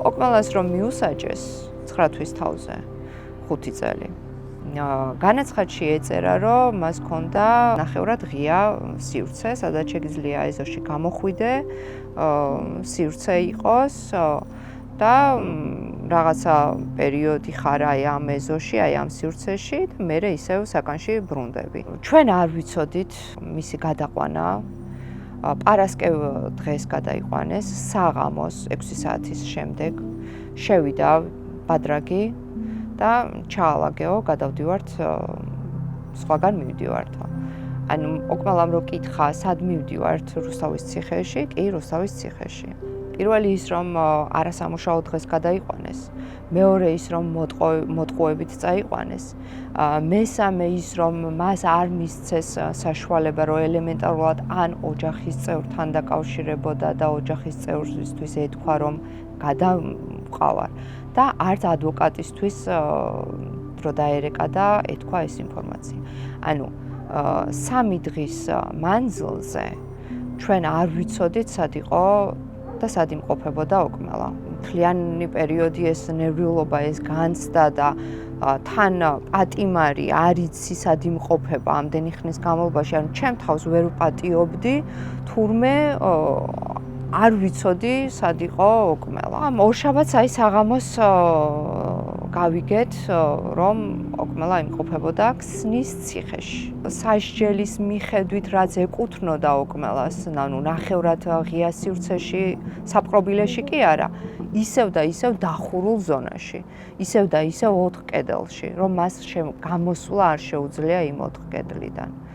ოკმელას რომ მიუსაჯეს 9 თვის თავზე 5 წელი. განაცხადში ეწერა, რომ მას ჰქონდა ნახევრად ღია სივრცე, სადაც შეგიძლია ეზოში გამოხვიდე, სივრცე იყოს და რაღაცა პერიოდი ხარ აი ამ ეზოში, აი ამ სივრცეში და მერე ისევ საკანში ბრუნდები. ჩვენ არ ვიცოდით მისი გადაყვანა. პარასკევ დღეს გადაიყვანეს საღამოს 6 საათის შემდეგ. შევიდა ბადრაგი და ჩაალაგეო, გადავდივართ სხვაგან მივდივართ. ანუ ოკმალამ რო კითხა, სად მივდივართ რუსთავის ციხეში? კი, რუსთავის ციხეში. პირველი ის რომ არასამუშაო დღეს გადაიყვანეს, მეორე ის რომ მოტყუებით წაიყვანეს, მესამე ის რომ მას არ მისცეს საშუალება რომ ელემენტარულად ან ოჯახის წევრთან დაკავშირებოდა და ოჯახის წევრისთვის ეთქვა რომ გადავყავარ და არც ადვოკატისთვის რო დაერეკა და ეთქვა ეს ინფორმაცია. ანუ 3 დღის მანძილზე ჩვენ არ ვიცოდით სად იყო და სად იმყოფებოდა ოკმელა. მთლიანი პერიოდი ეს ნერვიულობა, ეს განცდა და თან პატიმარი არ იცი სად იმყოფება ამდენი ხნის განმავლობაში, ანუ ჩემ თავს ვერ ვპატიობდი, თურმე არ ვიცოდი სად იყო ოკმელა. ორშაბათს აი საღამოს გავიგეთ, რომ ოკმელა იმყოფებოდა ქსნის ციხეში. სასჯელის მიხედვით, რაც ეკუთვნოდა ოკმელას, ანუ ნახევრად ღია სივრცეში, საპყრობილეში კი არა, ისევ და ისევ დახურულ ზონაში, ისევ და ისევ 4 კედელში, რომ მას გამოსვლა არ შეუძლია იმ 4 კედლიდან.